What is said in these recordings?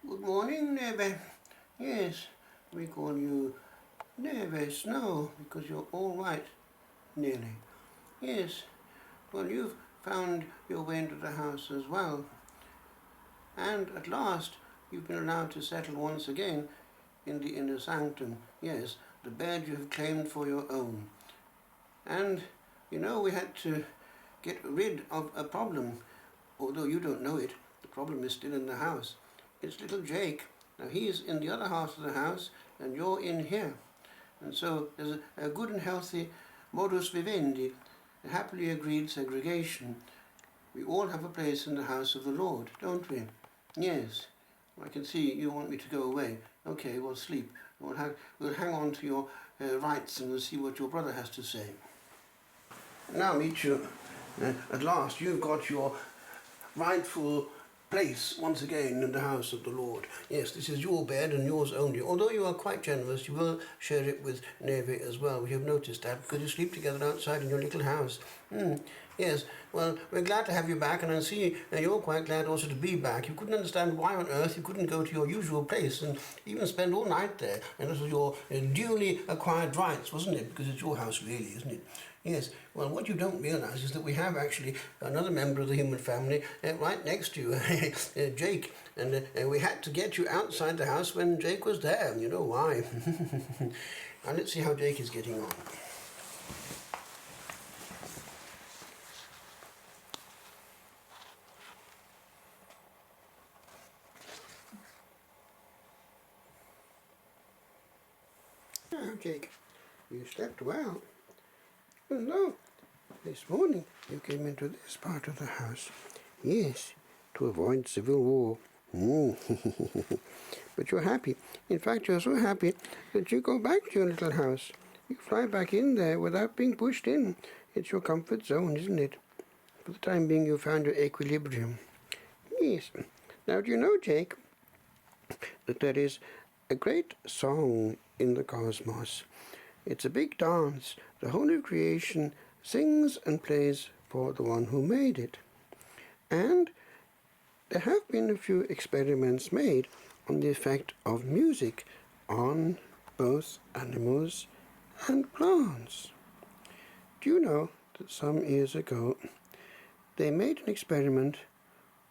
Good morning, Neve. Yes, we call you Neve Snow because you're all white, nearly. Yes, well, you've found your way into the house as well. And at last, you've been allowed to settle once again in the inner sanctum. Yes, the bed you have claimed for your own. And, we had to get rid of a problem. Although you don't know it, the problem is still in the house. It's little Jake. Now he's in the other half of the house and you're in here. And so there's a good and healthy modus vivendi, a happily agreed segregation. We all have a place in the house of the Lord, don't we? Yes. I can see you want me to go away. Okay, well sleep. We'll hang on to your rights and we'll see what your brother has to say. Now, Michu, at last you've got your rightful place once again in the house of the Lord. Yes, this is your bed and yours only. Although you are quite generous, you will share it with Neve as well. We have noticed that because you sleep together outside in your little house. Yes, well, we're glad to have you back, and I see you're quite glad also to be back. You couldn't understand why on earth you couldn't go to your usual place and even spend all night there. And this was your duly acquired rights, wasn't it? Because it's your house really, isn't it? Yes, well, what you don't realise is that we have actually another member of the human family right next to you, Jake, and we had to get you outside the house when Jake was there. You know why. Now let's see how Jake is getting on. Now, Jake, you slept well. Well, no, this morning you came into this part of the house. Yes, to avoid civil war. But you're happy. In fact, you're so happy that you go back to your little house. You fly back in there without being pushed in. It's your comfort zone, isn't it? For the time being, you found your equilibrium. Yes. Now, do you know, Jake, that there is a great song in the cosmos? It's a big dance. The whole of creation sings and plays for the one who made it. And there have been a few experiments made on the effect of music on both animals and plants. Do you know that some years ago they made an experiment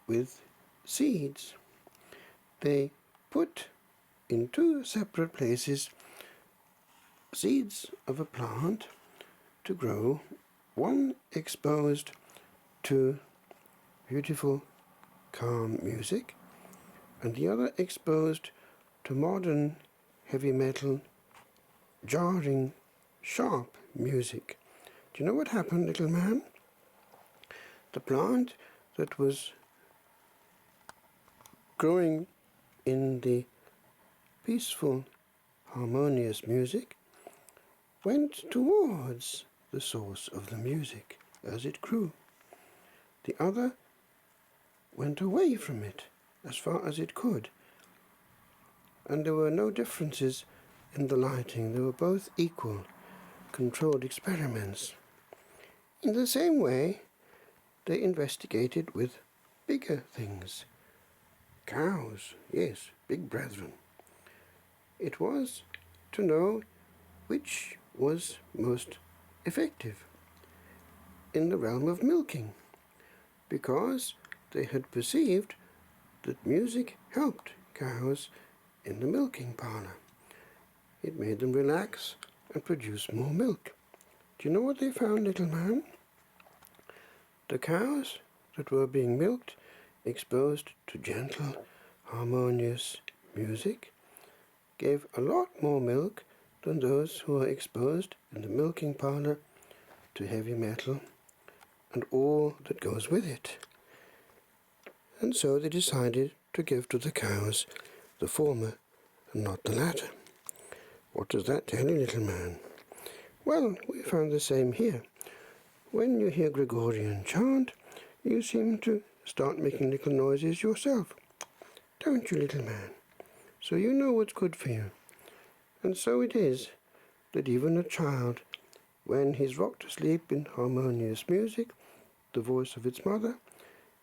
with seeds? They put in two separate places seeds of a plant to grow, one exposed to beautiful, calm music, and the other exposed to modern, heavy metal, jarring, sharp music. Do you know what happened, little man? The plant that was growing in the peaceful, harmonious music went towards the source of the music as it grew. The other went away from it as far as it could, and there were no differences in the lighting. They were both equal, controlled experiments. In the same way, they investigated with bigger things. Cows, yes, big brethren. It was to know which was most effective in the realm of milking, because they had perceived that music helped cows in the milking parlour. It made them relax and produce more milk. Do you know what they found, little man? The cows that were being milked, exposed to gentle, harmonious music, gave a lot more milk than those who were exposed in the milking parlour to heavy metal and all that goes with it. And so they decided to give to the cows the former and not the latter. What does that tell you, little man? Well, we found the same here. When you hear Gregorian chant, you seem to start making little noises yourself. Don't you, little man? So you know what's good for you. And so it is that even a child, when he's rocked to sleep in harmonious music, the voice of its mother,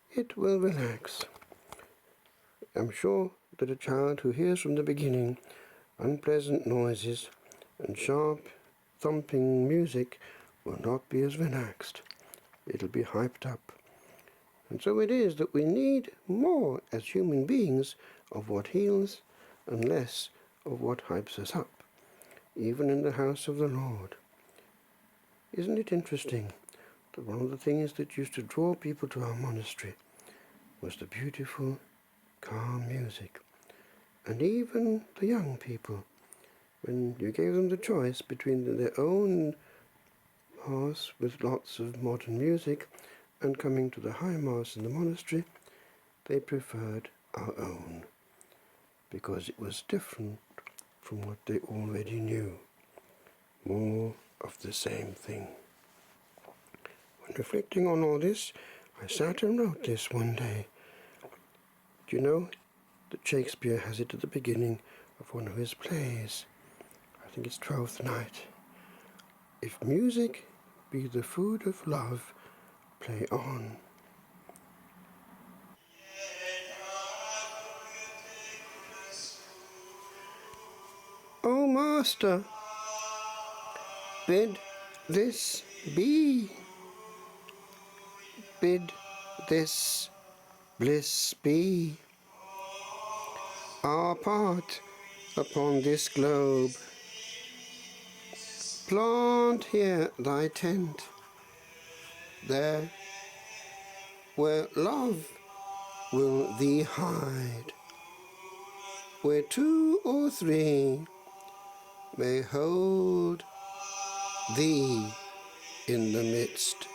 it will relax. I'm sure that a child who hears from the beginning unpleasant noises and sharp thumping music will not be as relaxed. It'll be hyped up. And so it is that we need more as human beings of what heals and less of what hypes us up, even in the house of the Lord. Isn't it interesting that one of the things that used to draw people to our monastery was the beautiful, calm music? And even the young people, when you gave them the choice between their own Mass with lots of modern music and coming to the High Mass in the monastery, they preferred our own, because it was different from what they already knew. More of the same thing. When reflecting on all this, I sat and wrote this one day. Do you know that Shakespeare has it at the beginning of one of his plays? I think it's Twelfth Night. If music be the food of love, play on. O Master, bid this be. Bid this bliss be. Our part upon this globe. Plant here thy tent, there where love will thee hide, where 2 or 3 may hold thee in the midst,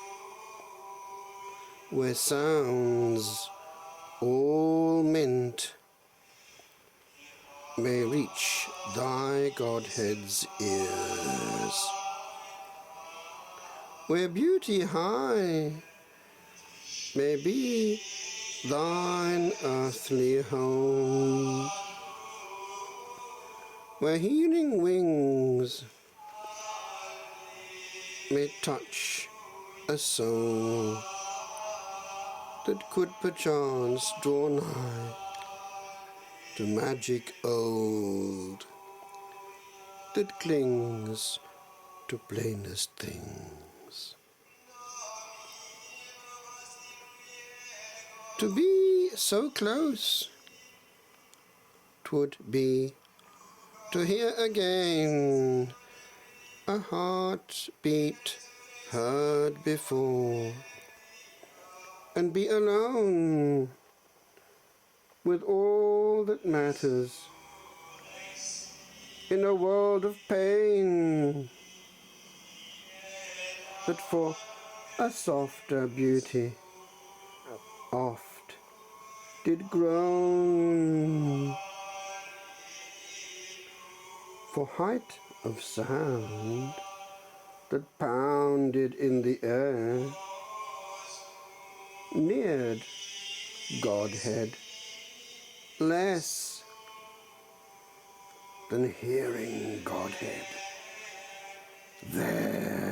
where sounds all meant may reach thy Godhead's ears, where beauty high may be thine earthly home, where healing wings may touch a soul that could perchance draw nigh to magic old that clings to plainest things. To be so close 'twould be to hear again a heartbeat heard before, and be alone with all that matters in a world of pain, that for a softer beauty oft did groan, for height of sound that pounded in the air neared Godhead less than hearing Godhead there.